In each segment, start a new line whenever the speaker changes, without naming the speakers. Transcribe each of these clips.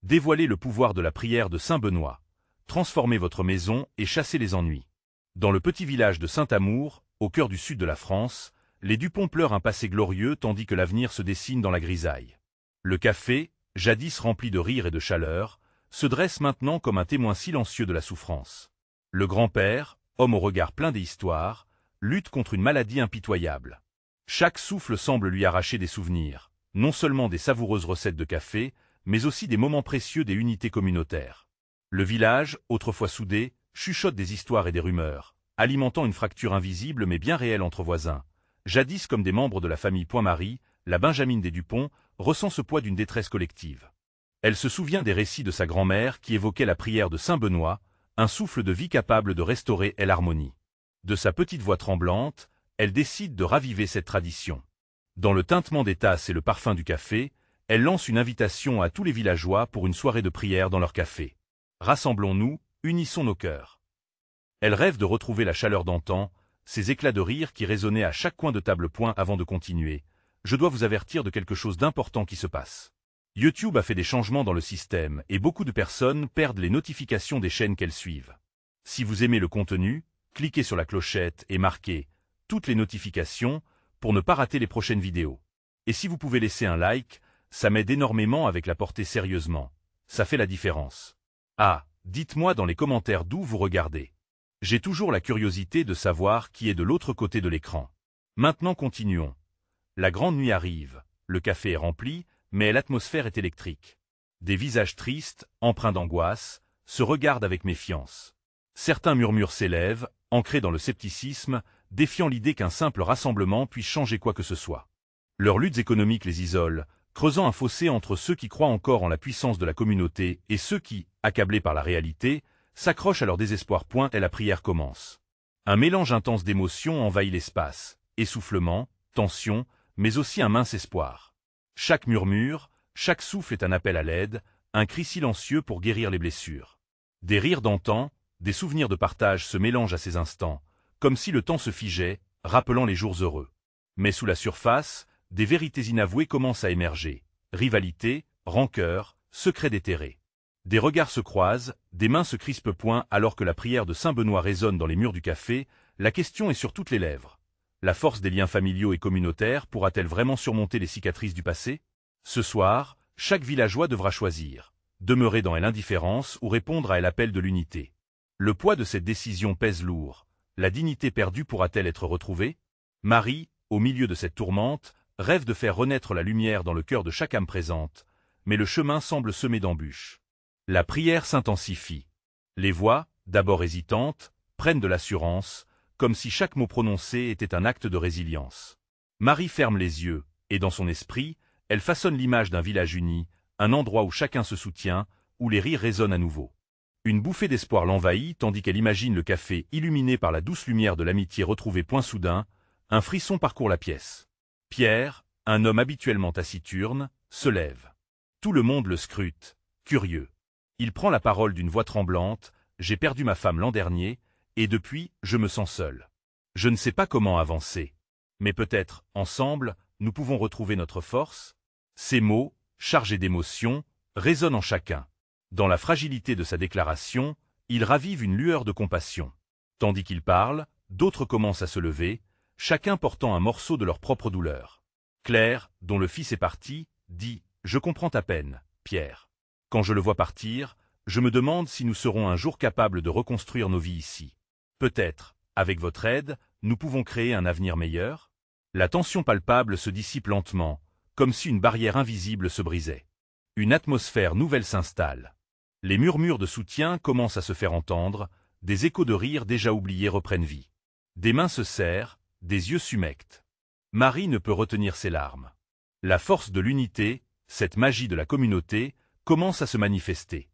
Dévoilez le pouvoir de la prière de Saint Benoît. Transformez votre maison et chassez les ennuis. Dans le petit village de Saint-Amour, au cœur du sud de la France, les Dupont pleurent un passé glorieux tandis que l'avenir se dessine dans la grisaille. Le café, jadis rempli de rire et de chaleur, se dresse maintenant comme un témoin silencieux de la souffrance. Le grand-père, homme au regard plein d'histoire, lutte contre une maladie impitoyable. Chaque souffle semble lui arracher des souvenirs, non seulement des savoureuses recettes de café, mais aussi des moments précieux des unités communautaires. Le village, autrefois soudé, chuchote des histoires et des rumeurs, alimentant une fracture invisible mais bien réelle entre voisins. Jadis comme des membres de la famille Point-Marie, la Benjamine des Dupont ressent ce poids d'une détresse collective. Elle se souvient des récits de sa grand-mère qui évoquait la prière de Saint Benoît, un souffle de vie capable de restaurer l'harmonie. De sa petite voix tremblante, elle décide de raviver cette tradition. Dans le tintement des tasses et le parfum du café, elle lance une invitation à tous les villageois pour une soirée de prière dans leur café. Rassemblons-nous, unissons nos cœurs. Elle rêve de retrouver la chaleur d'antan, ces éclats de rire qui résonnaient à chaque coin de table. Avant de continuer, je dois vous avertir de quelque chose d'important qui se passe. YouTube a fait des changements dans le système et beaucoup de personnes perdent les notifications des chaînes qu'elles suivent. Si vous aimez le contenu, cliquez sur la clochette et marquez « Toutes les notifications » pour ne pas rater les prochaines vidéos. Et si vous pouvez laisser un like, ça m'aide énormément avec la portée sérieusement. Ça fait la différence. Ah, dites-moi dans les commentaires d'où vous regardez. J'ai toujours la curiosité de savoir qui est de l'autre côté de l'écran. Maintenant continuons. La grande nuit arrive, le café est rempli, mais l'atmosphère est électrique. Des visages tristes, empreints d'angoisse, se regardent avec méfiance. Certains murmures s'élèvent, ancrés dans le scepticisme, défiant l'idée qu'un simple rassemblement puisse changer quoi que ce soit. Leurs luttes économiques les isolent, creusant un fossé entre ceux qui croient encore en la puissance de la communauté et ceux qui, accablés par la réalité, s'accrochent à leur désespoir. Et la prière commence. Un mélange intense d'émotions envahit l'espace, essoufflement, tension, mais aussi un mince espoir. Chaque murmure, chaque souffle est un appel à l'aide, un cri silencieux pour guérir les blessures. Des rires d'antan, des souvenirs de partage se mélangent à ces instants, comme si le temps se figeait, rappelant les jours heureux. Mais sous la surface, des vérités inavouées commencent à émerger. Rivalité, rancœur, secrets déterrés. Des regards se croisent, des mains se crispent. Alors que la prière de Saint Benoît résonne dans les murs du café, la question est sur toutes les lèvres. La force des liens familiaux et communautaires pourra-t-elle vraiment surmonter les cicatrices du passé? Ce soir, chaque villageois devra choisir. Demeurer dans l'indifférence ou répondre à l'appel de l'unité. Le poids de cette décision pèse lourd. La dignité perdue pourra-t-elle être retrouvée? Marie, au milieu de cette tourmente, rêve de faire renaître la lumière dans le cœur de chaque âme présente, mais le chemin semble semé d'embûches. La prière s'intensifie. Les voix, d'abord hésitantes, prennent de l'assurance, comme si chaque mot prononcé était un acte de résilience. Marie ferme les yeux, et dans son esprit, elle façonne l'image d'un village uni, un endroit où chacun se soutient, où les rires résonnent à nouveau. Une bouffée d'espoir l'envahit tandis qu'elle imagine le café illuminé par la douce lumière de l'amitié retrouvée. Soudain, un frisson parcourt la pièce. Pierre, un homme habituellement taciturne, se lève. Tout le monde le scrute, curieux. Il prend la parole d'une voix tremblante, « J'ai perdu ma femme l'an dernier, et depuis, je me sens seul. Je ne sais pas comment avancer. Mais peut-être, ensemble, nous pouvons retrouver notre force ?» Ces mots, chargés d'émotion, résonnent en chacun. Dans la fragilité de sa déclaration, il ravive une lueur de compassion. Tandis qu'il parle, d'autres commencent à se lever, chacun portant un morceau de leur propre douleur. Claire, dont le fils est parti, dit « Je comprends ta peine, Pierre. Quand je le vois partir, je me demande si nous serons un jour capables de reconstruire nos vies ici. Peut-être, avec votre aide, nous pouvons créer un avenir meilleur ?» La tension palpable se dissipe lentement, comme si une barrière invisible se brisait. Une atmosphère nouvelle s'installe. Les murmures de soutien commencent à se faire entendre, des échos de rire déjà oubliés reprennent vie. Des mains se serrent, des yeux s'humectent. Marie ne peut retenir ses larmes. La force de l'unité, cette magie de la communauté, commence à se manifester.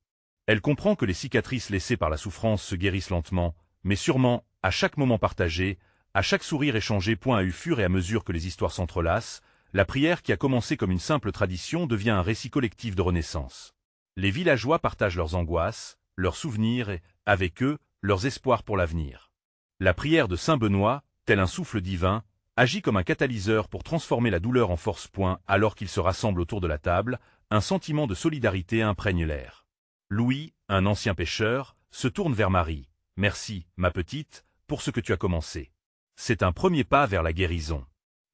Elle comprend que les cicatrices laissées par la souffrance se guérissent lentement, mais sûrement, à chaque moment partagé, à chaque sourire échangé. À fur et à mesure que les histoires s'entrelacent, la prière qui a commencé comme une simple tradition devient un récit collectif de renaissance. Les villageois partagent leurs angoisses, leurs souvenirs et, avec eux, leurs espoirs pour l'avenir. La prière de Saint Benoît, tel un souffle divin, agit comme un catalyseur pour transformer la douleur en force. Alors qu'ils se rassemblent autour de la table, un sentiment de solidarité imprègne l'air. Louis, un ancien pêcheur, se tourne vers Marie. « Merci, ma petite, pour ce que tu as commencé. C'est un premier pas vers la guérison. »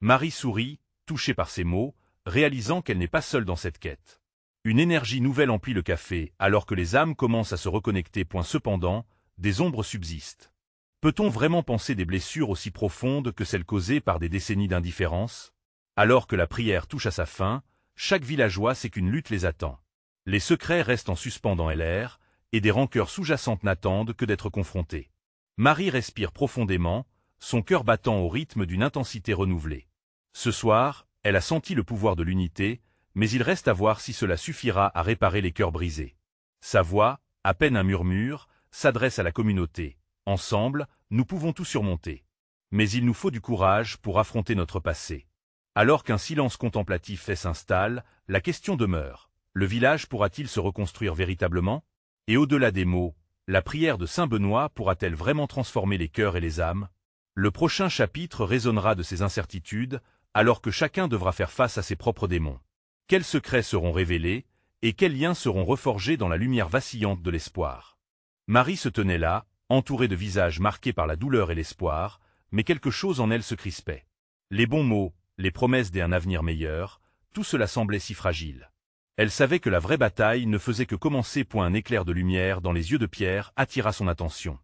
Marie sourit, touchée par ces mots, réalisant qu'elle n'est pas seule dans cette quête. Une énergie nouvelle emplit le café, alors que les âmes commencent à se reconnecter. Cependant, des ombres subsistent. Peut-on vraiment penser des blessures aussi profondes que celles causées par des décennies d'indifférence? Alors que la prière touche à sa fin, chaque villageois sait qu'une lutte les attend. Les secrets restent en suspens dans l'air, et des rancœurs sous-jacentes n'attendent que d'être confrontées. Marie respire profondément, son cœur battant au rythme d'une intensité renouvelée. Ce soir, elle a senti le pouvoir de l'unité, mais il reste à voir si cela suffira à réparer les cœurs brisés. Sa voix, à peine un murmure, s'adresse à la communauté. Ensemble, nous pouvons tout surmonter. Mais il nous faut du courage pour affronter notre passé. Alors qu'un silence contemplatif s'installe, la question demeure. Le village pourra-t-il se reconstruire véritablement? Et au-delà des mots, la prière de Saint Benoît pourra-t-elle vraiment transformer les cœurs et les âmes? Le prochain chapitre résonnera de ces incertitudes, alors que chacun devra faire face à ses propres démons. Quels secrets seront révélés, et quels liens seront reforgés dans la lumière vacillante de l'espoir? Marie se tenait là, entourée de visages marqués par la douleur et l'espoir, mais quelque chose en elle se crispait. Les bons mots, les promesses d'un avenir meilleur, tout cela semblait si fragile. Elle savait que la vraie bataille ne faisait que commencer. Un éclair de lumière dans les yeux de Pierre attira son attention.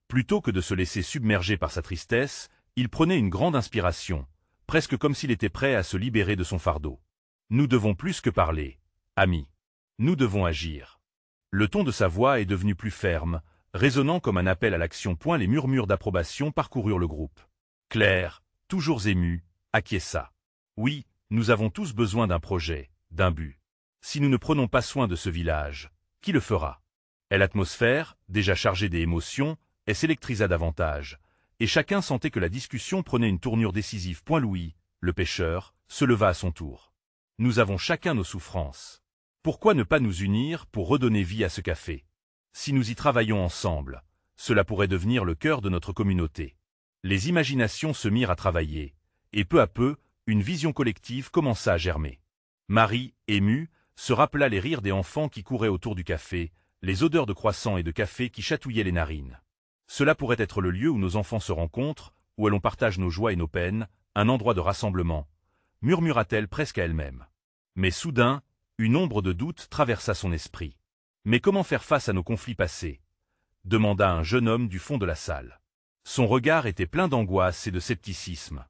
Plutôt que de se laisser submerger par sa tristesse, il prenait une grande inspiration, presque comme s'il était prêt à se libérer de son fardeau. Nous devons plus que parler, amis. Nous devons agir. Le ton de sa voix est devenu plus ferme, résonnant comme un appel à l'action. Les murmures d'approbation parcoururent le groupe. Claire, toujours émue, acquiesça. Oui, nous avons tous besoin d'un projet, d'un but. Si nous ne prenons pas soin de ce village, qui le fera? Et l'atmosphère, déjà chargée des émotions, s'électrisa davantage, et chacun sentait que la discussion prenait une tournure décisive. Louis, le pêcheur, se leva à son tour. Nous avons chacun nos souffrances. Pourquoi ne pas nous unir pour redonner vie à ce café? Si nous y travaillons ensemble, cela pourrait devenir le cœur de notre communauté. Les imaginations se mirent à travailler, et peu à peu, une vision collective commença à germer. Marie, émue, se rappela les rires des enfants qui couraient autour du café, les odeurs de croissants et de café qui chatouillaient les narines. Cela pourrait être le lieu où nos enfants se rencontrent, où l'on partage nos joies et nos peines, un endroit de rassemblement, murmura-t-elle presque à elle-même. Mais soudain, une ombre de doute traversa son esprit. Mais comment faire face à nos conflits passés? Demanda un jeune homme du fond de la salle. Son regard était plein d'angoisse et de scepticisme.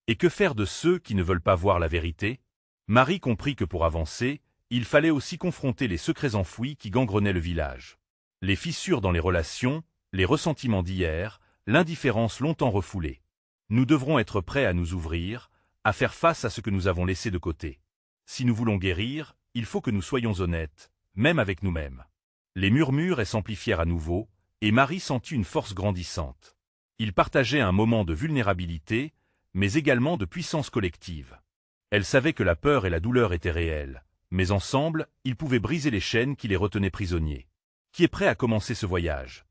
Et que faire de ceux qui ne veulent pas voir la vérité? Marie comprit que pour avancer, il fallait aussi confronter les secrets enfouis qui gangrenaient le village. Les fissures dans les relations, les ressentiments d'hier, l'indifférence longtemps refoulée. Nous devrons être prêts à nous ouvrir, à faire face à ce que nous avons laissé de côté. Si nous voulons guérir, il faut que nous soyons honnêtes, même avec nous-mêmes. Les murmures s'amplifièrent à nouveau, et Marie sentit une force grandissante. Ils partageaient un moment de vulnérabilité, mais également de puissance collective. Elle savait que la peur et la douleur étaient réelles, mais ensemble, ils pouvaient briser les chaînes qui les retenaient prisonniers. « Qui est prêt à commencer ce voyage ?»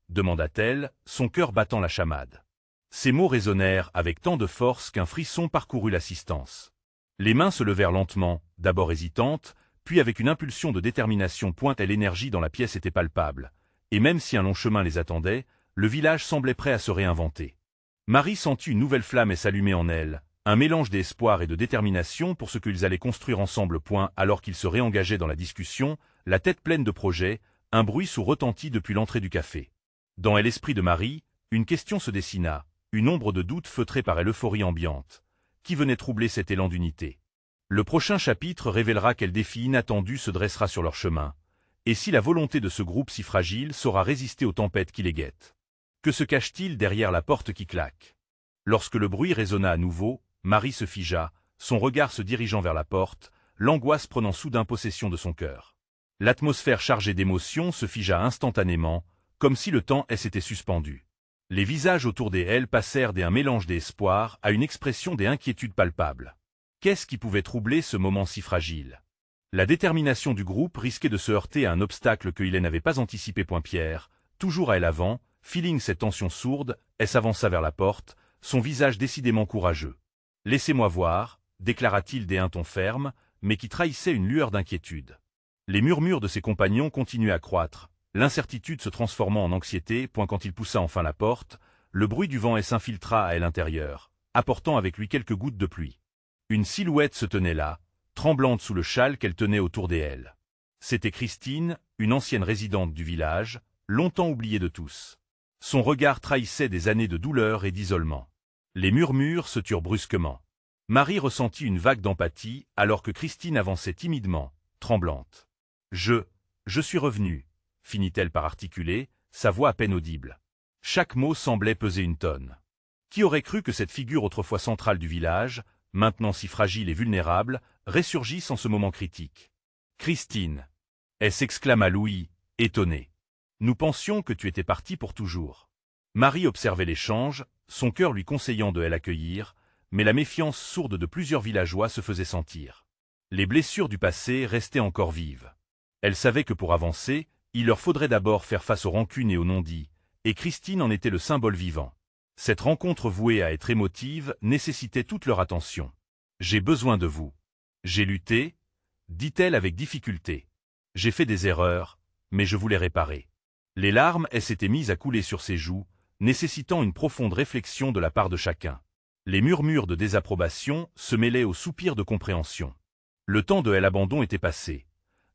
demanda-t-elle, son cœur battant la chamade. Ces mots résonnèrent avec tant de force qu'un frisson parcourut l'assistance. Les mains se levèrent lentement, d'abord hésitantes, puis avec une impulsion de détermination. L'énergie dans la pièce était palpable, et même si un long chemin les attendait, le village semblait prêt à se réinventer. Marie sentit une nouvelle flamme s'allumer en elle, un mélange d'espoir et de détermination pour ce qu'ils allaient construire ensemble. Alors qu'ils se réengageaient dans la discussion, la tête pleine de projets, un bruit sourd retentit depuis l'entrée du café. Dans l'esprit de Marie, une question se dessina, une ombre de doute feutrée par l'euphorie ambiante. Qui venait troubler cet élan d'unité? Le prochain chapitre révélera quel défi inattendu se dressera sur leur chemin, et si la volonté de ce groupe si fragile saura résister aux tempêtes qui les guettent. Que se cache-t-il derrière la porte qui claque? Lorsque le bruit résonna à nouveau, Marie se figea, son regard se dirigeant vers la porte, l'angoisse prenant soudain possession de son cœur. L'atmosphère chargée d'émotions se figea instantanément, comme si le temps s'était suspendu. Les visages autour d'elle passèrent d'un mélange d'espoir à une expression d'inquiétude palpable. Qu'est-ce qui pouvait troubler ce moment si fragile? La détermination du groupe risquait de se heurter à un obstacle que Hélène n'avait pas anticipé. Pierre, toujours à l'avant, feeling cette tension sourde, s'avança vers la porte, son visage décidément courageux. « Laissez-moi voir », déclara-t-il d'un ton ferme, mais qui trahissait une lueur d'inquiétude. Les murmures de ses compagnons continuaient à croître, l'incertitude se transformant en anxiété, quand il poussa enfin la porte, le bruit du vent s'infiltra à l'intérieur, apportant avec lui quelques gouttes de pluie. Une silhouette se tenait là, tremblante sous le châle qu'elle tenait autour d'elle. C'était Christine, une ancienne résidente du village, longtemps oubliée de tous. Son regard trahissait des années de douleur et d'isolement. Les murmures se turent brusquement. Marie ressentit une vague d'empathie alors que Christine avançait timidement, tremblante. Je suis revenue, finit-elle par articuler, sa voix à peine audible. Chaque mot semblait peser une tonne. Qui aurait cru que cette figure autrefois centrale du village, maintenant si fragile et vulnérable, ressurgisse en ce moment critique? Christine, s'exclama Louis, étonné. Nous pensions que tu étais partie pour toujours. Marie observait l'échange, son cœur lui conseillant de l'accueillir, mais la méfiance sourde de plusieurs villageois se faisait sentir. Les blessures du passé restaient encore vives. Elle savait que pour avancer, il leur faudrait d'abord faire face aux rancunes et aux non-dits, et Christine en était le symbole vivant. Cette rencontre vouée à être émotive nécessitait toute leur attention. « J'ai besoin de vous. J'ai lutté, » dit-elle avec difficulté. « J'ai fait des erreurs, mais je voulais réparer. » Les larmes s'étaient mises à couler sur ses joues, nécessitant une profonde réflexion de la part de chacun. Les murmures de désapprobation se mêlaient aux soupirs de compréhension. Le temps de l'abandon était passé.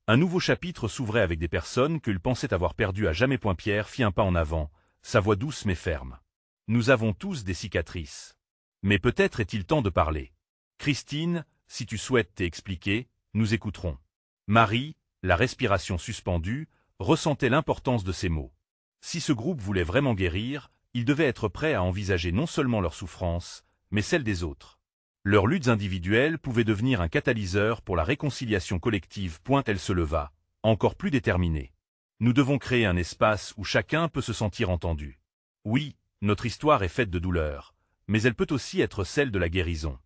Un nouveau chapitre s'ouvrait avec des personnes qu'il pensait avoir perdues à jamais. Pierre fit un pas en avant, sa voix douce mais ferme. « Nous avons tous des cicatrices. Mais peut-être est-il temps de parler. Christine, si tu souhaites t'expliquer, nous écouterons. » Marie, la respiration suspendue, ressentait l'importance de ces mots. Si ce groupe voulait vraiment guérir, il devait être prêt à envisager non seulement leur souffrance, mais celle des autres. Leurs luttes individuelles pouvaient devenir un catalyseur pour la réconciliation collective. Elle se leva, encore plus déterminée. Nous devons créer un espace où chacun peut se sentir entendu. Oui, notre histoire est faite de douleur, mais elle peut aussi être celle de la guérison.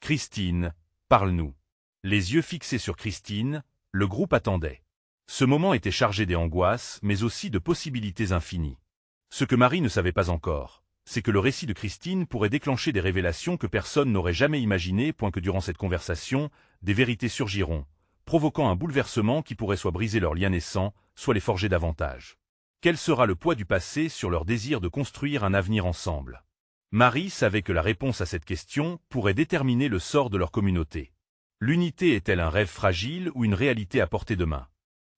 Christine, parle-nous. Les yeux fixés sur Christine, le groupe attendait. Ce moment était chargé d'angoisses, mais aussi de possibilités infinies. Ce que Marie ne savait pas encore, c'est que le récit de Christine pourrait déclencher des révélations que personne n'aurait jamais imaginées. Que durant cette conversation, des vérités surgiront, provoquant un bouleversement qui pourrait soit briser leurs liens naissants, soit les forger davantage. Quel sera le poids du passé sur leur désir de construire un avenir ensemble? Marie savait que la réponse à cette question pourrait déterminer le sort de leur communauté. L'unité est-elle un rêve fragile ou une réalité à portée de main?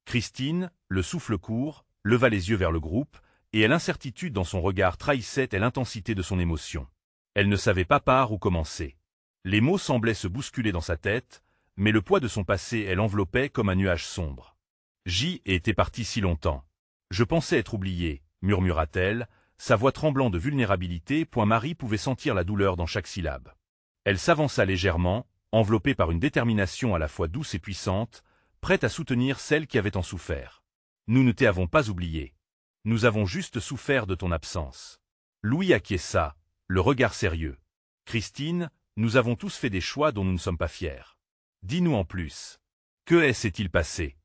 Christine, le souffle court, leva les yeux vers le groupe, et l'incertitude dans son regard trahissait l'intensité de son émotion. Elle ne savait pas par où commencer. Les mots semblaient se bousculer dans sa tête, mais le poids de son passé l'enveloppait comme un nuage sombre. J'y étais partie si longtemps. Je pensais être oubliée, murmura-t-elle, sa voix tremblant de vulnérabilité. Marie pouvait sentir la douleur dans chaque syllabe. Elle s'avança légèrement, enveloppée par une détermination à la fois douce et puissante, prête à soutenir celle qui avait tant souffert. Nous ne t'avons pas oublié. Nous avons juste souffert de ton absence. Louis acquiesça, le regard sérieux. Christine, nous avons tous fait des choix dont nous ne sommes pas fiers. Dis-nous en plus. Que s'est-il passé?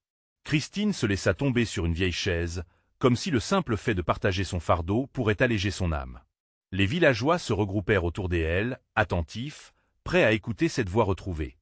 Christine se laissa tomber sur une vieille chaise, comme si le simple fait de partager son fardeau pourrait alléger son âme. Les villageois se regroupèrent autour d'elle, attentifs, prêts à écouter cette voix retrouvée.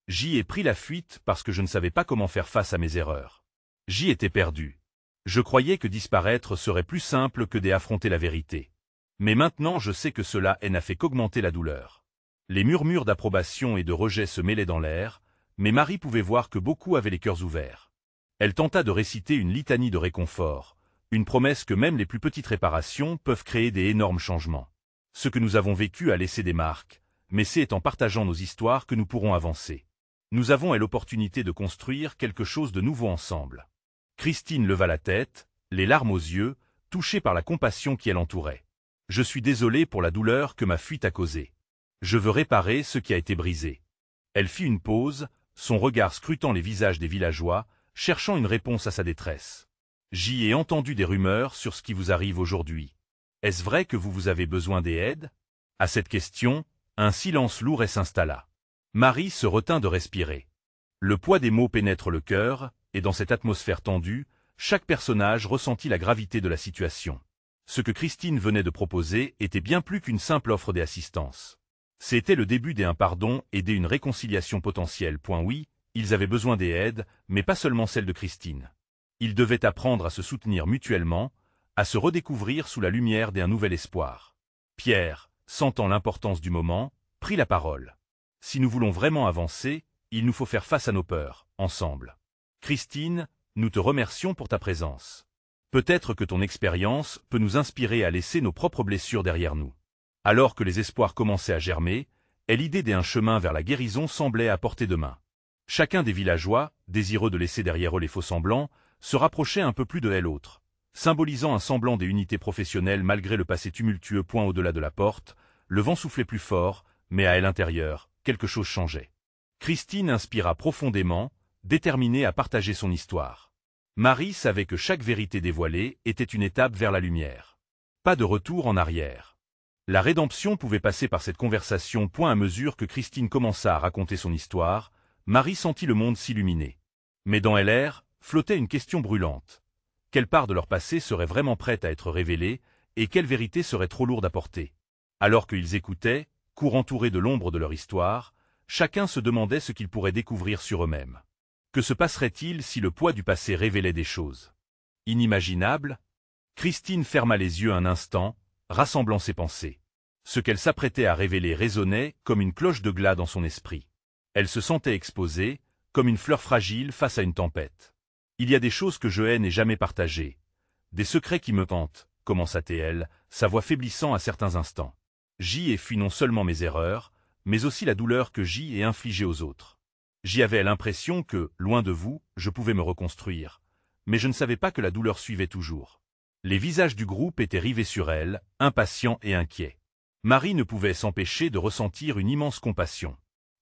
J'y ai pris la fuite parce que je ne savais pas comment faire face à mes erreurs. J'y étais perdu. Je croyais que disparaître serait plus simple que d'affronter la vérité. Mais maintenant je sais que cela n'a fait qu'augmenter la douleur. Les murmures d'approbation et de rejet se mêlaient dans l'air, mais Marie pouvait voir que beaucoup avaient les cœurs ouverts. Elle tenta de réciter une litanie de réconfort, une promesse que même les plus petites réparations peuvent créer des énormes changements. Ce que nous avons vécu a laissé des marques, mais c'est en partageant nos histoires que nous pourrons avancer. Nous avons l'opportunité de construire quelque chose de nouveau ensemble. Christine leva la tête, les larmes aux yeux, touchée par la compassion qui l'entourait. Je suis désolée pour la douleur que ma fuite a causée. Je veux réparer ce qui a été brisé. Elle fit une pause, son regard scrutant les visages des villageois, cherchant une réponse à sa détresse. J'y ai entendu des rumeurs sur ce qui vous arrive aujourd'hui. Est-ce vrai que vous avez besoin d'aide? À cette question, un silence lourd s'installa. Marie se retint de respirer. Le poids des mots pénètre le cœur, et dans cette atmosphère tendue, chaque personnage ressentit la gravité de la situation. Ce que Christine venait de proposer était bien plus qu'une simple offre d'assistance. C'était le début d'un pardon et d'une réconciliation potentielle. Oui, Ils avaient besoin des aides, mais pas seulement celle de Christine. Ils devaient apprendre à se soutenir mutuellement, à se redécouvrir sous la lumière d'un nouvel espoir. Pierre, sentant l'importance du moment, prit la parole. Si nous voulons vraiment avancer, il nous faut faire face à nos peurs, ensemble. Christine, nous te remercions pour ta présence. Peut-être que ton expérience peut nous inspirer à laisser nos propres blessures derrière nous. Alors que les espoirs commençaient à germer, l'idée d'un chemin vers la guérison semblait à portée de main. Chacun des villageois, désireux de laisser derrière eux les faux-semblants, se rapprochait un peu plus de l'autre, symbolisant un semblant des unités professionnelles malgré le passé tumultueux. Point au-delà de la porte, le vent soufflait plus fort, mais à l'intérieur, quelque chose changeait. Christine inspira profondément, déterminée à partager son histoire. Marie savait que chaque vérité dévoilée était une étape vers la lumière. Pas de retour en arrière. La rédemption pouvait passer par cette conversation. À mesure que Christine commença à raconter son histoire, Marie sentit le monde s'illuminer. Mais dans l'air, flottait une question brûlante. Quelle part de leur passé serait vraiment prête à être révélée, et quelle vérité serait trop lourde à porter? Alors qu'ils écoutaient, court entourés de l'ombre de leur histoire, chacun se demandait ce qu'ils pourraient découvrir sur eux-mêmes. Que se passerait-il si le poids du passé révélait des choses inimaginables? Christine ferma les yeux un instant, rassemblant ses pensées. Ce qu'elle s'apprêtait à révéler résonnait comme une cloche de glas dans son esprit. Elle se sentait exposée, comme une fleur fragile face à une tempête. Il y a des choses que je hais et jamais partagées. Des secrets qui me hantent, commença-t-elle, sa voix faiblissant à certains instants. J'y ai fui non seulement mes erreurs, mais aussi la douleur que j'y ai infligée aux autres. J'y avais l'impression que, loin de vous, je pouvais me reconstruire. Mais je ne savais pas que la douleur suivait toujours. Les visages du groupe étaient rivés sur elle, impatients et inquiets. Marie ne pouvait s'empêcher de ressentir une immense compassion.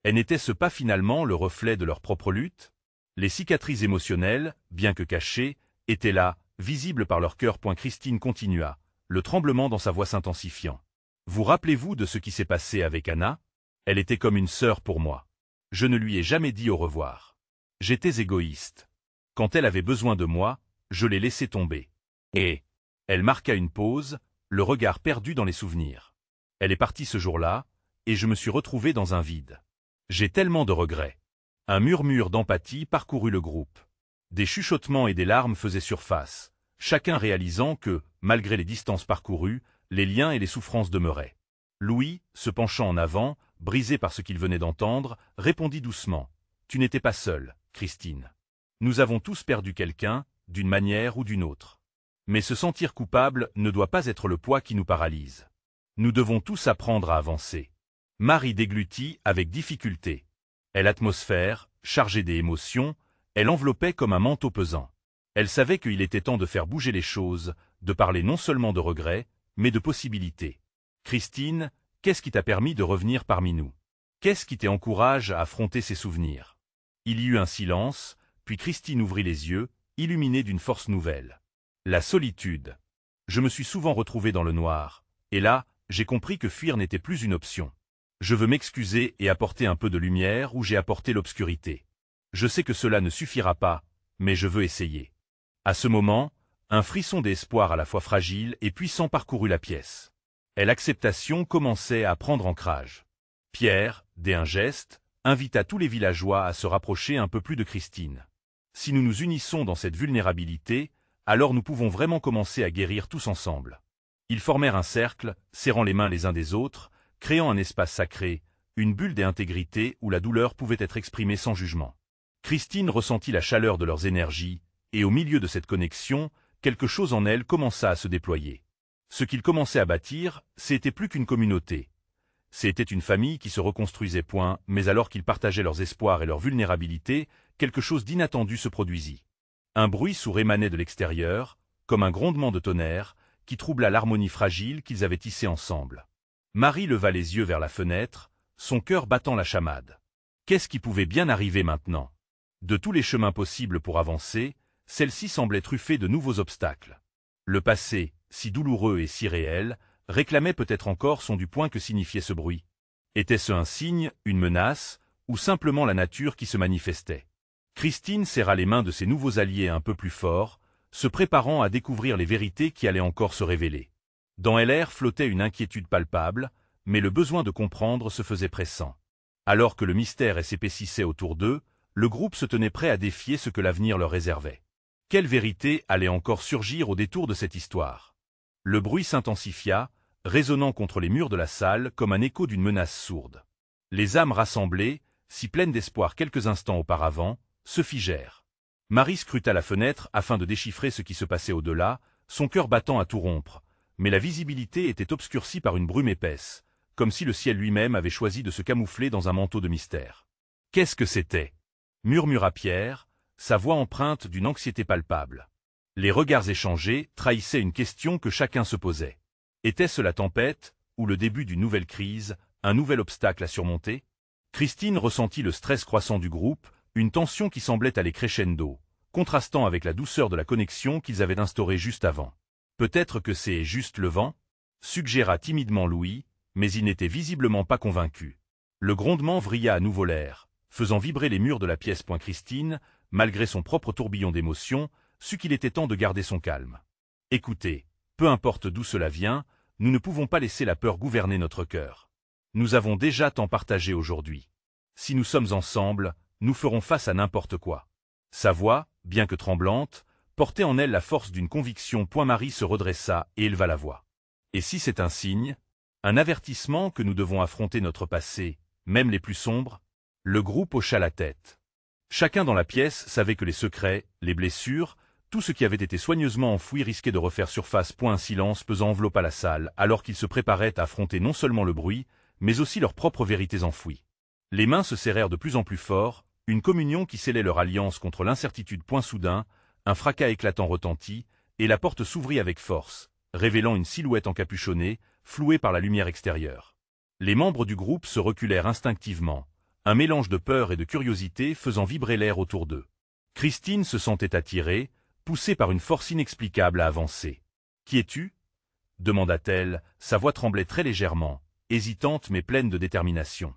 N'était-ce pas finalement le reflet de leur propre lutte? Les cicatrices émotionnelles, bien que cachées, étaient là, visibles par leur cœur. Christine continua, le tremblement dans sa voix s'intensifiant. Vous rappelez-vous de ce qui s'est passé avec Anna? Elle était comme une sœur pour moi. Je ne lui ai jamais dit au revoir. J'étais égoïste. Quand elle avait besoin de moi, je l'ai laissée tomber. Et elle marqua une pause, le regard perdu dans les souvenirs. Elle est partie ce jour-là, et je me suis retrouvé dans un vide. J'ai tellement de regrets. Un murmure d'empathie parcourut le groupe. Des chuchotements et des larmes faisaient surface, chacun réalisant que, malgré les distances parcourues, les liens et les souffrances demeuraient. Louis, se penchant en avant, brisé par ce qu'il venait d'entendre, répondit doucement. Tu n'étais pas seule, Christine. Nous avons tous perdu quelqu'un, d'une manière ou d'une autre. Mais se sentir coupable ne doit pas être le poids qui nous paralyse. Nous devons tous apprendre à avancer. Marie déglutit avec difficulté. L'atmosphère, chargée des émotions, elle enveloppait comme un manteau pesant. Elle savait qu'il était temps de faire bouger les choses, de parler non seulement de regrets, mais de possibilités. Christine, qu'est-ce qui t'a permis de revenir parmi nous? Qu'est-ce qui t'encourage à affronter ces souvenirs? Il y eut un silence, puis Christine ouvrit les yeux, illuminée d'une force nouvelle. La solitude. Je me suis souvent retrouvé dans le noir, et là, j'ai compris que fuir n'était plus une option. Je veux m'excuser et apporter un peu de lumière où j'ai apporté l'obscurité. Je sais que cela ne suffira pas, mais je veux essayer. À ce moment, un frisson d'espoir à la fois fragile et puissant parcourut la pièce. L'acceptation commençait à prendre ancrage. Pierre, dès un geste, invita tous les villageois à se rapprocher un peu plus de Christine. Si nous nous unissons dans cette vulnérabilité, alors nous pouvons vraiment commencer à guérir tous ensemble. Ils formèrent un cercle, serrant les mains les uns des autres, créant un espace sacré, une bulle d'intégrité où la douleur pouvait être exprimée sans jugement. Christine ressentit la chaleur de leurs énergies, et au milieu de cette connexion, quelque chose en elle commença à se déployer. Ce qu'ils commençaient à bâtir, c'était plus qu'une communauté. C'était une famille qui se reconstruisait. Mais alors qu'ils partageaient leurs espoirs et leur vulnérabilité, quelque chose d'inattendu se produisit. Un bruit sourd émanait de l'extérieur, comme un grondement de tonnerre, qui troubla l'harmonie fragile qu'ils avaient tissée ensemble. Marie leva les yeux vers la fenêtre, son cœur battant la chamade. Qu'est-ce qui pouvait bien arriver maintenant? De tous les chemins possibles pour avancer, celle-ci semblait truffée de nouveaux obstacles. Le passé, si douloureux et si réel, réclamait peut-être encore son du point. Que signifiait ce bruit? Était-ce un signe, une menace, ou simplement la nature qui se manifestait? Christine serra les mains de ses nouveaux alliés un peu plus fort, se préparant à découvrir les vérités qui allaient encore se révéler. Dans l'air flottait une inquiétude palpable, mais le besoin de comprendre se faisait pressant. Alors que le mystère s'épaississait autour d'eux, le groupe se tenait prêt à défier ce que l'avenir leur réservait. Quelle vérité allait encore surgir au détour de cette histoire? Le bruit s'intensifia, résonnant contre les murs de la salle comme un écho d'une menace sourde. Les âmes rassemblées, si pleines d'espoir quelques instants auparavant, se figèrent. Marie scruta la fenêtre afin de déchiffrer ce qui se passait au-delà, son cœur battant à tout rompre, mais la visibilité était obscurcie par une brume épaisse, comme si le ciel lui-même avait choisi de se camoufler dans un manteau de mystère. Qu'est-ce que c'était? Murmura Pierre, sa voix empreinte d'une anxiété palpable. Les regards échangés trahissaient une question que chacun se posait. Était-ce la tempête, ou le début d'une nouvelle crise, un nouvel obstacle à surmonter? Christine ressentit le stress croissant du groupe, une tension qui semblait aller crescendo, contrastant avec la douceur de la connexion qu'ils avaient instaurée juste avant. Peut-être que c'est juste le vent? Suggéra timidement Louis, mais il n'était visiblement pas convaincu. Le grondement vrilla à nouveau l'air, faisant vibrer les murs de la pièce. Christine, malgré son propre tourbillon d'émotions, sut qu'il était temps de garder son calme. Écoutez, peu importe d'où cela vient, nous ne pouvons pas laisser la peur gouverner notre cœur. Nous avons déjà tant partagé aujourd'hui. Si nous sommes ensemble, nous ferons face à n'importe quoi. Sa voix, bien que tremblante, portait en elle la force d'une conviction. Marie se redressa et éleva la voix. Et si c'est un signe, un avertissement que nous devons affronter notre passé, même les plus sombres? Le groupe hocha la tête. Chacun dans la pièce savait que les secrets, les blessures, tout ce qui avait été soigneusement enfoui risquait de refaire surface. Un silence pesant enveloppa la salle alors qu'ils se préparaient à affronter non seulement le bruit, mais aussi leurs propres vérités enfouies. Les mains se serrèrent de plus en plus fort, une communion qui scellait leur alliance contre l'incertitude. Soudain, un fracas éclatant retentit, et la porte s'ouvrit avec force, révélant une silhouette encapuchonnée, flouée par la lumière extérieure. Les membres du groupe se reculèrent instinctivement, un mélange de peur et de curiosité faisant vibrer l'air autour d'eux. Christine se sentait attirée, poussée par une force inexplicable à avancer. « Qui es-tu » demanda-t-elle, sa voix tremblait très légèrement, hésitante mais pleine de détermination.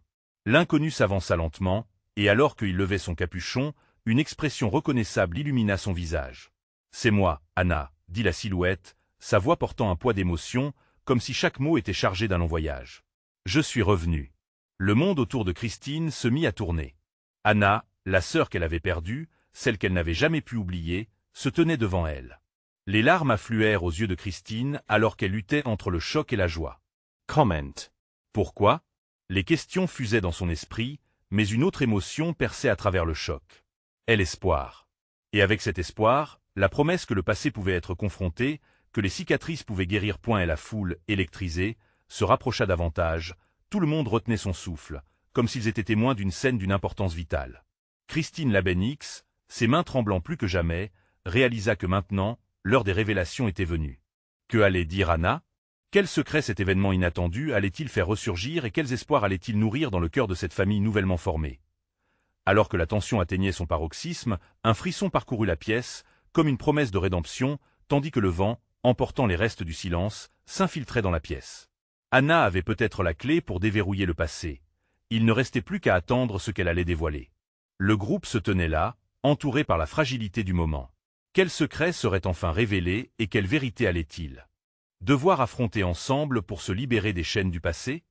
L'inconnu s'avança lentement, et alors qu'il levait son capuchon, une expression reconnaissable illumina son visage. « C'est moi, Anna » dit la silhouette, sa voix portant un poids d'émotion, comme si chaque mot était chargé d'un long voyage. « Je suis revenu. » Le monde autour de Christine se mit à tourner. Anna, la sœur qu'elle avait perdue, celle qu'elle n'avait jamais pu oublier, se tenait devant elle. Les larmes affluèrent aux yeux de Christine alors qu'elle luttait entre le choc et la joie. Comment? Pourquoi? Les questions fusaient dans son esprit, mais une autre émotion perçait à travers le choc. L'espoir. Et avec cet espoir, la promesse que le passé pouvait être confronté, que les cicatrices pouvaient guérir. Et la foule, électrisée, se rapprocha davantage, tout le monde retenait son souffle, comme s'ils étaient témoins d'une scène d'une importance vitale. Christine Labenix, ses mains tremblant plus que jamais, réalisa que maintenant, l'heure des révélations était venue. Que allait dire Anna? Quel secret cet événement inattendu allait-il faire ressurgir et quels espoirs allait-il nourrir dans le cœur de cette famille nouvellement formée? Alors que la tension atteignait son paroxysme, un frisson parcourut la pièce, comme une promesse de rédemption, tandis que le vent, emportant les restes du silence, s'infiltrait dans la pièce. Anna avait peut-être la clé pour déverrouiller le passé. Il ne restait plus qu'à attendre ce qu'elle allait dévoiler. Le groupe se tenait là, entouré par la fragilité du moment. Quel secret serait enfin révélé et quelle vérité allait-il devoir affronter ensemble pour se libérer des chaînes du passé?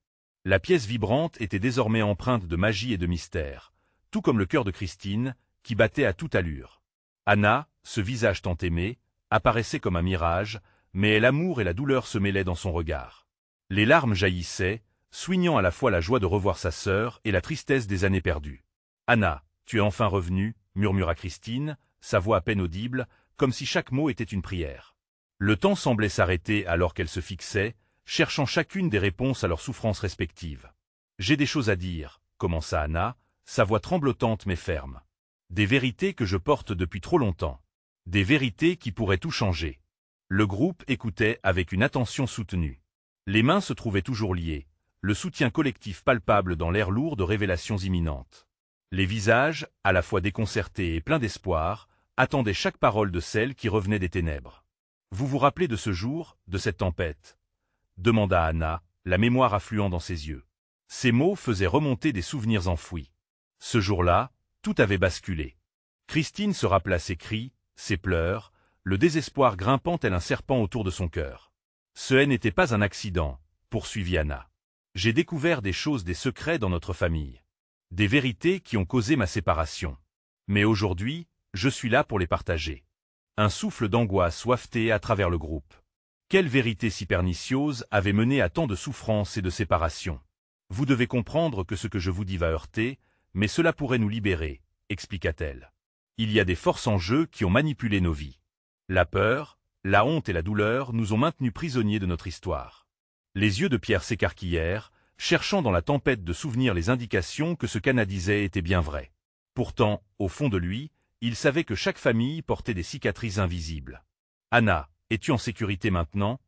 La pièce vibrante était désormais empreinte de magie et de mystère, tout comme le cœur de Christine, qui battait à toute allure. Anna, ce visage tant aimé, apparaissait comme un mirage, mais l'amour et la douleur se mêlaient dans son regard. Les larmes jaillissaient, souignant à la fois la joie de revoir sa sœur et la tristesse des années perdues. « Anna, tu es enfin revenue » murmura Christine, sa voix à peine audible, comme si chaque mot était une prière. Le temps semblait s'arrêter alors qu'elles se fixaient, cherchant chacune des réponses à leurs souffrances respectives. « J'ai des choses à dire » commença Anna, sa voix tremblotante mais ferme. « Des vérités que je porte depuis trop longtemps. Des vérités qui pourraient tout changer. » Le groupe écoutait avec une attention soutenue. Les mains se trouvaient toujours liées, le soutien collectif palpable dans l'air lourd de révélations imminentes. Les visages, à la fois déconcertés et pleins d'espoir, attendaient chaque parole de celle qui revenait des ténèbres. « Vous vous rappelez de ce jour, de cette tempête ?» demanda Anna, la mémoire affluant dans ses yeux. Ces mots faisaient remonter des souvenirs enfouis. Ce jour-là, tout avait basculé. Christine se rappela ses cris, ses pleurs, le désespoir grimpant tel un serpent autour de son cœur. « Ce n'était pas un accident, » poursuivit Anna. « J'ai découvert des choses, des secrets dans notre famille. Des vérités qui ont causé ma séparation. Mais aujourd'hui, je suis là pour les partager. Un souffle d'angoisse waftait à travers le groupe. Quelle vérité si pernicieuse avait mené à tant de souffrances et de séparations? Vous devez comprendre que ce que je vous dis va heurter, mais cela pourrait nous libérer, expliqua-t-elle. Il y a des forces en jeu qui ont manipulé nos vies. La peur, la honte et la douleur nous ont maintenus prisonniers de notre histoire. Les yeux de Pierre s'écarquillèrent, cherchant dans la tempête de souvenirs les indications que ce qu'Anna disait était bien vrai. Pourtant, au fond de lui, il savait que chaque famille portait des cicatrices invisibles. « Anna, es-tu en sécurité maintenant ?»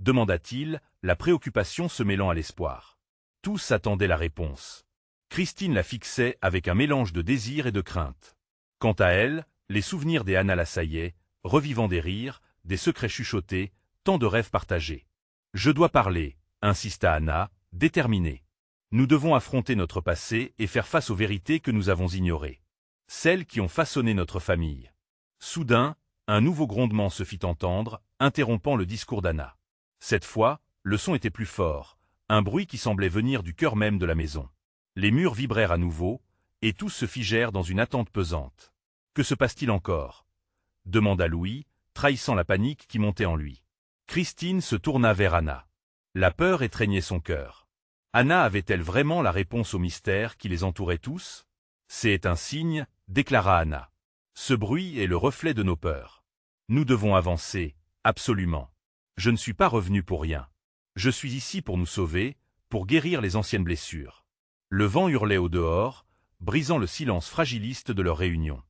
demanda-t-il, la préoccupation se mêlant à l'espoir. Tous attendaient la réponse. Christine la fixait avec un mélange de désir et de crainte. Quant à elle, les souvenirs des Anna l'assaillaient, revivant des rires, des secrets chuchotés, tant de rêves partagés. « Je dois parler », insista Anna, déterminée. « Nous devons affronter notre passé et faire face aux vérités que nous avons ignorées. Celles qui ont façonné notre famille. » Soudain, un nouveau grondement se fit entendre, interrompant le discours d'Anna. Cette fois, le son était plus fort, un bruit qui semblait venir du cœur même de la maison. Les murs vibrèrent à nouveau, et tous se figèrent dans une attente pesante. « Que se passe-t-il encore » demanda Louis, trahissant la panique qui montait en lui. Christine se tourna vers Anna. La peur étreignait son cœur. Anna avait-elle vraiment la réponse au mystère qui les entourait tous? « C'est un signe, » déclara Anna. « Ce bruit est le reflet de nos peurs. Nous devons avancer, absolument. Je ne suis pas revenu pour rien. Je suis ici pour nous sauver, pour guérir les anciennes blessures. » Le vent hurlait au dehors, brisant le silence fragiliste de leur réunion.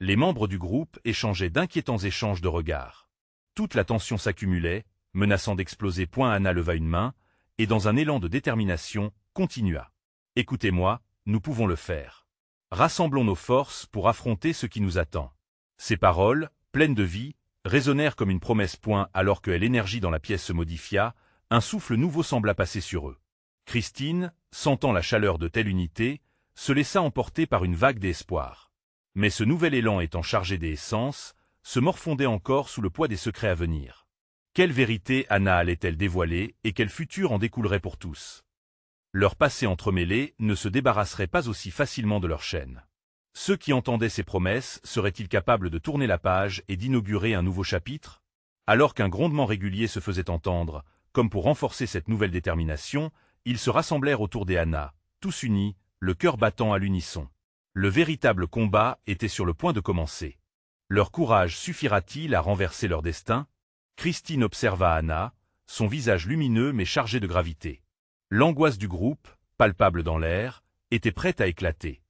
Les membres du groupe échangeaient d'inquiétants échanges de regards. Toute la tension s'accumulait, menaçant d'exploser. Anna leva une main, et dans un élan de détermination, continua. « Écoutez-moi, nous pouvons le faire. Rassemblons nos forces pour affronter ce qui nous attend. » Ces paroles, pleines de vie, résonnèrent comme une promesse. Alors que l'énergie dans la pièce se modifia, un souffle nouveau sembla passer sur eux. Christine, sentant la chaleur de telle unité, se laissa emporter par une vague d'espoir. Mais ce nouvel élan étant chargé d'essence, se morfondait encore sous le poids des secrets à venir. Quelle vérité Anna allait-elle dévoiler et quel futur en découlerait pour tous? Leur passé entremêlé ne se débarrasserait pas aussi facilement de leur chaîne. Ceux qui entendaient ces promesses seraient-ils capables de tourner la page et d'inaugurer un nouveau chapitre? Alors qu'un grondement régulier se faisait entendre, comme pour renforcer cette nouvelle détermination, ils se rassemblèrent autour des Anna, tous unis, le cœur battant à l'unisson. Le véritable combat était sur le point de commencer. Leur courage suffira-t-il à renverser leur destin? Christine observa Anna, son visage lumineux mais chargé de gravité. L'angoisse du groupe, palpable dans l'air, était prête à éclater.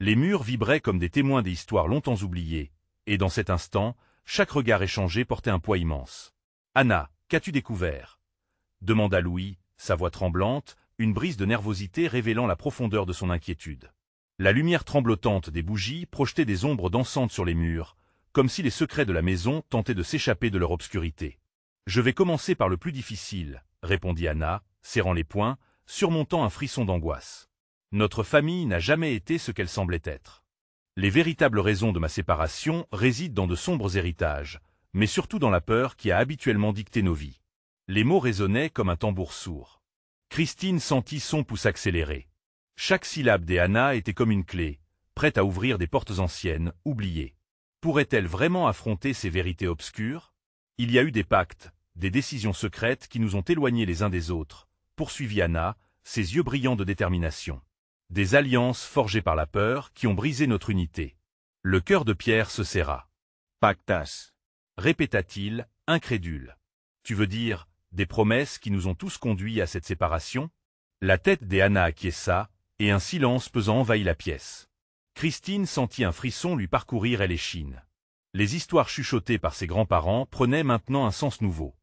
Les murs vibraient comme des témoins des histoires longtemps oubliées, et dans cet instant, chaque regard échangé portait un poids immense. « Anna, qu'as-tu découvert » demanda Louis, sa voix tremblante, une brise de nervosité révélant la profondeur de son inquiétude. La lumière tremblotante des bougies projetait des ombres dansantes sur les murs, comme si les secrets de la maison tentaient de s'échapper de leur obscurité. « Je vais commencer par le plus difficile, » répondit Anna, serrant les poings, surmontant un frisson d'angoisse. « Notre famille n'a jamais été ce qu'elle semblait être. Les véritables raisons de ma séparation résident dans de sombres héritages, mais surtout dans la peur qui a habituellement dicté nos vies. » Les mots résonnaient comme un tambour sourd. Christine sentit son pouce accélérer. Chaque syllabe des Anna était comme une clé, prête à ouvrir des portes anciennes, oubliées. Pourrait-elle vraiment affronter ces vérités obscures? Il y a eu des pactes, des décisions secrètes qui nous ont éloignés les uns des autres, poursuivit Anna, ses yeux brillants de détermination. Des alliances forgées par la peur qui ont brisé notre unité. Le cœur de Pierre se serra. Pactas, répéta-t-il, incrédule. Tu veux dire, des promesses qui nous ont tous conduits à cette séparation? La tête des Anna acquiesça, et un silence pesant envahit la pièce. Christine sentit un frisson lui parcourir l'échine. Les histoires chuchotées par ses grands-parents prenaient maintenant un sens nouveau.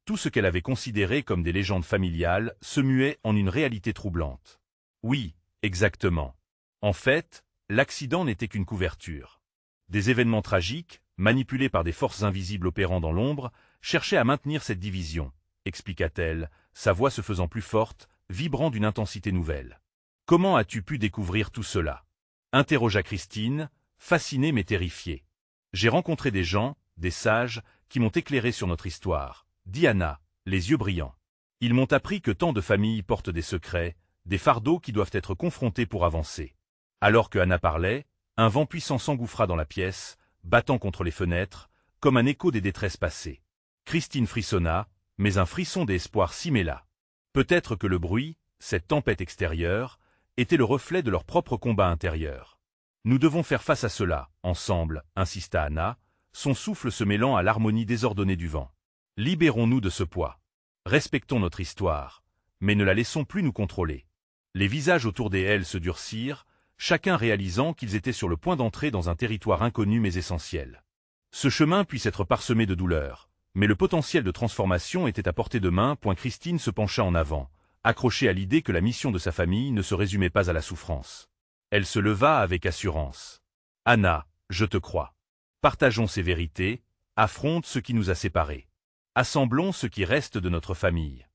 Tout ce qu'elle avait considéré comme des légendes familiales se muait en une réalité troublante. Oui, exactement. En fait, l'accident n'était qu'une couverture. Des événements tragiques, manipulés par des forces invisibles opérant dans l'ombre, cherchaient à maintenir cette division, expliqua-t-elle, sa voix se faisant plus forte, vibrant d'une intensité nouvelle. « Comment as-tu pu découvrir tout cela » interrogea Christine, fascinée mais terrifiée. « J'ai rencontré des gens, des sages, qui m'ont éclairé sur notre histoire, » dit Anna, les yeux brillants. « Ils m'ont appris que tant de familles portent des secrets, des fardeaux qui doivent être confrontés pour avancer. » Alors que Anna parlait, Un vent puissant s'engouffra dans la pièce, battant contre les fenêtres, comme un écho des détresses passées. Christine frissonna, mais un frisson d'espoir s'y mêla. Peut-être que le bruit, cette tempête extérieure, était le reflet de leur propre combat intérieur. Nous devons faire face à cela, ensemble, insista Anna, son souffle se mêlant à l'harmonie désordonnée du vent. Libérons-nous de ce poids. Respectons notre histoire, mais ne la laissons plus nous contrôler. Les visages autour des L se durcirent, chacun réalisant qu'ils étaient sur le point d'entrer dans un territoire inconnu mais essentiel. Ce chemin puisse être parsemé de douleurs, mais le potentiel de transformation était à portée de main. Christine se pencha en avant, accrochée à l'idée que la mission de sa famille ne se résumait pas à la souffrance. Elle se leva avec assurance. « Anna, je te crois. Partageons ces vérités, affronte ce qui nous a séparés. Assemblons ce qui reste de notre famille. »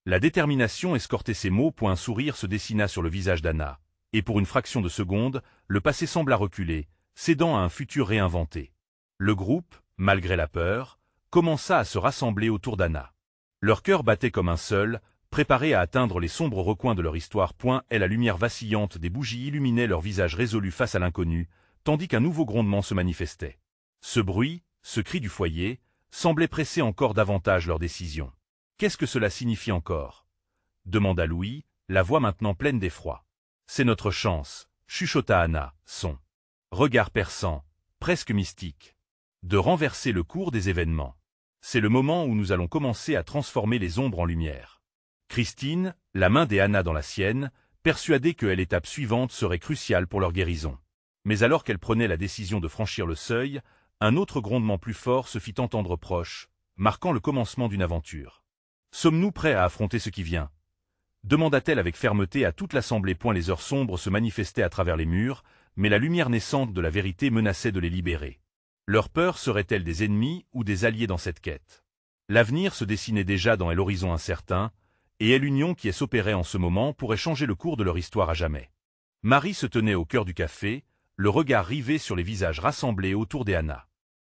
La détermination escortait ces mots. Un sourire se dessina sur le visage d'Anna, et pour une fraction de seconde, le passé sembla reculer, cédant à un futur réinventé. Le groupe, malgré la peur, commença à se rassembler autour d'Anna. Leur cœur battait comme un seul, préparés à atteindre les sombres recoins de leur histoire. Et la lumière vacillante des bougies illuminait leurs visages résolus face à l'inconnu, tandis qu'un nouveau grondement se manifestait. Ce bruit, ce cri du foyer, semblait presser encore davantage leur décision. « Qu'est-ce que cela signifie encore » demanda Louis, la voix maintenant pleine d'effroi. « C'est notre chance, » chuchota Anna, son regard perçant, presque mystique, de renverser le cours des événements. C'est le moment où nous allons commencer à transformer les ombres en lumière. Christine, la main d'Anna dans la sienne, persuadée que l'étape suivante serait cruciale pour leur guérison. Mais alors qu'elle prenait la décision de franchir le seuil, un autre grondement plus fort se fit entendre proche, marquant le commencement d'une aventure. « Sommes-nous prêts à affronter ce qui vient » demanda-t-elle avec fermeté à toute l'assemblée. Les heures sombres se manifestaient à travers les murs, mais la lumière naissante de la vérité menaçait de les libérer. Leur peur serait-elle des ennemis ou des alliés dans cette quête? L'avenir se dessinait déjà dans l'horizon incertain, et l'union qui s'opérait en ce moment pourrait changer le cours de leur histoire à jamais. Marie se tenait au cœur du café, le regard rivé sur les visages rassemblés autour d'Anna.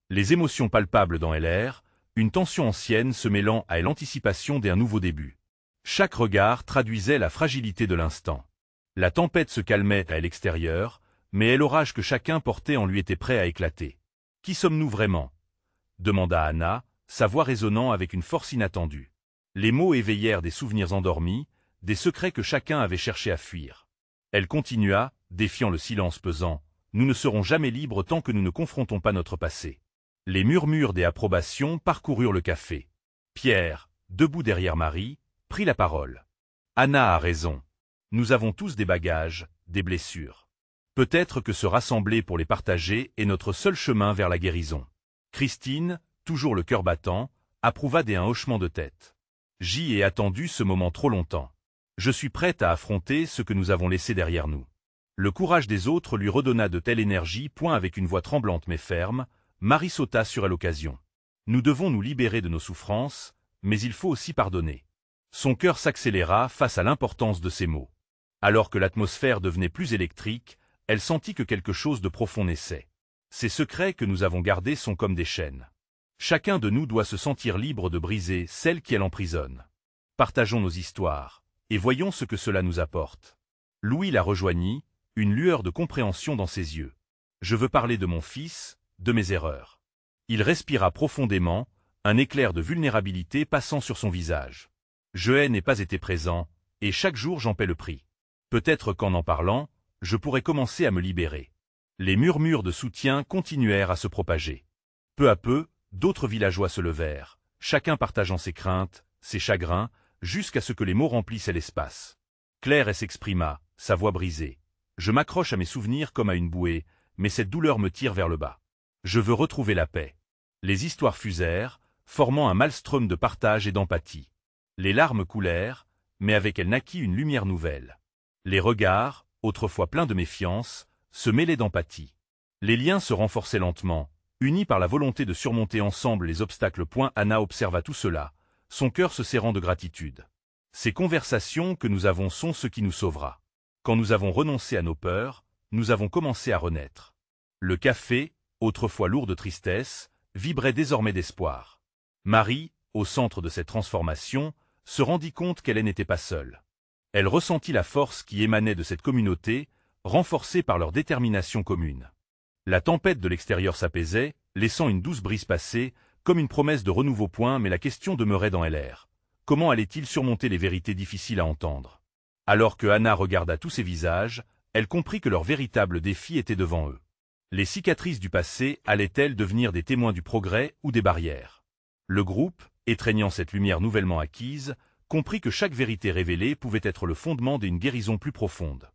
Les émotions palpables dans l'air, une tension ancienne se mêlant à l'anticipation d'un nouveau début. Chaque regard traduisait la fragilité de l'instant. La tempête se calmait à l'extérieur, mais l'orage que chacun portait en lui était prêt à éclater. « Qui sommes-nous vraiment » demanda Anna, sa voix résonnant avec une force inattendue. Les mots éveillèrent des souvenirs endormis, des secrets que chacun avait cherché à fuir. Elle continua, défiant le silence pesant. « Nous ne serons jamais libres tant que nous ne confrontons pas notre passé. » Les murmures des approbations parcoururent le café. Pierre, debout derrière Marie, prit la parole. « Anna a raison. Nous avons tous des bagages, des blessures. Peut-être que se rassembler pour les partager est notre seul chemin vers la guérison. » Christine, toujours le cœur battant, approuva d'un hochement de tête. « J'y ai attendu ce moment trop longtemps. Je suis prête à affronter ce que nous avons laissé derrière nous. » Le courage des autres lui redonna de telle énergie. Avec une voix tremblante mais ferme, Marie sauta sur l'occasion. « Nous devons nous libérer de nos souffrances, mais il faut aussi pardonner. » Son cœur s'accéléra face à l'importance de ces mots. Alors que l'atmosphère devenait plus électrique, elle sentit que quelque chose de profond naissait. Ces secrets que nous avons gardés sont comme des chaînes. Chacun de nous doit se sentir libre de briser celles qui l'emprisonnent. Partageons nos histoires, et voyons ce que cela nous apporte. Louis la rejoignit, une lueur de compréhension dans ses yeux. « Je veux parler de mon fils, de mes erreurs. » Il respira profondément, un éclair de vulnérabilité passant sur son visage. « Je n'ai pas été présent, et chaque jour j'en paie le prix. Peut-être qu'en en parlant, je pourrais commencer à me libérer. » Les murmures de soutien continuèrent à se propager. Peu à peu, d'autres villageois se levèrent, chacun partageant ses craintes, ses chagrins, jusqu'à ce que les mots remplissent l'espace. Claire s'exprima, sa voix brisée. « Je m'accroche à mes souvenirs comme à une bouée, mais cette douleur me tire vers le bas. Je veux retrouver la paix. » Les histoires fusèrent, formant un maelstrom de partage et d'empathie. Les larmes coulèrent, mais avec elles naquit une lumière nouvelle. Les regards, autrefois pleins de méfiance, se mêlaient d'empathie. Les liens se renforçaient lentement, unis par la volonté de surmonter ensemble les obstacles. Anna observa tout cela, son cœur se serrant de gratitude. Ces conversations que nous avons sont ce qui nous sauvera. Quand nous avons renoncé à nos peurs, nous avons commencé à renaître. Le café, autrefois lourd de tristesse, vibrait désormais d'espoir. Marie, au centre de cette transformation, se rendit compte qu'elle n'était pas seule. Elle ressentit la force qui émanait de cette communauté, renforcée par leur détermination commune. La tempête de l'extérieur s'apaisait, laissant une douce brise passer, comme une promesse de renouveau point, mais la question demeurait dans LR. Comment allait-il surmonter les vérités difficiles à entendre? Alors que Anna regarda tous ces visages, elle comprit que leur véritable défi était devant eux. Les cicatrices du passé allaient-elles devenir des témoins du progrès ou des barrières? Le groupe, étreignant cette lumière nouvellement acquise, comprit que chaque vérité révélée pouvait être le fondement d'une guérison plus profonde.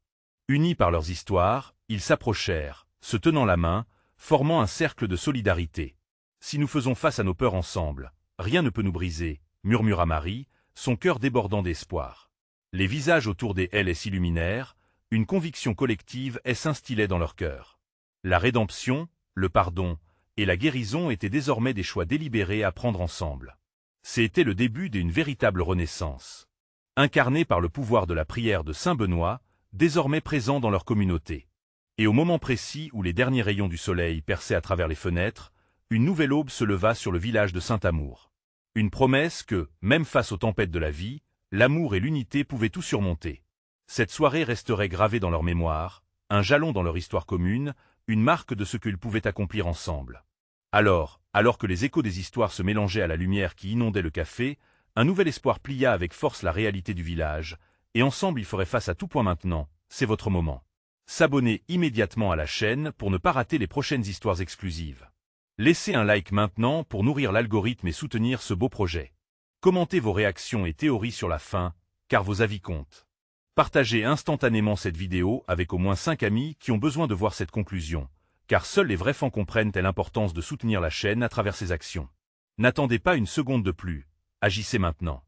Unis par leurs histoires, ils s'approchèrent, se tenant la main, formant un cercle de solidarité. « Si nous faisons face à nos peurs ensemble, rien ne peut nous briser », murmura Marie, son cœur débordant d'espoir. Les visages autour des L s'illuminèrent, une conviction collective s'instillait dans leur cœur. La rédemption, le pardon et la guérison étaient désormais des choix délibérés à prendre ensemble. C'était le début d'une véritable renaissance. Incarnée par le pouvoir de la prière de Saint Benoît, désormais présent dans leur communauté. Et au moment précis où les derniers rayons du soleil perçaient à travers les fenêtres, une nouvelle aube se leva sur le village de Saint-Amour. Une promesse que, même face aux tempêtes de la vie, l'amour et l'unité pouvaient tout surmonter. Cette soirée resterait gravée dans leur mémoire, un jalon dans leur histoire commune, une marque de ce qu'ils pouvaient accomplir ensemble. Alors que les échos des histoires se mélangeaient à la lumière qui inondait le café, un nouvel espoir plia avec force la réalité du village, et ensemble ils feraient face à tout point maintenant, c'est votre moment. S'abonner immédiatement à la chaîne pour ne pas rater les prochaines histoires exclusives. Laissez un like maintenant pour nourrir l'algorithme et soutenir ce beau projet. Commentez vos réactions et théories sur la fin, car vos avis comptent. Partagez instantanément cette vidéo avec au moins 5 amis qui ont besoin de voir cette conclusion, car seuls les vrais fans comprennent l'importance de soutenir la chaîne à travers ses actions. N'attendez pas une seconde de plus, agissez maintenant.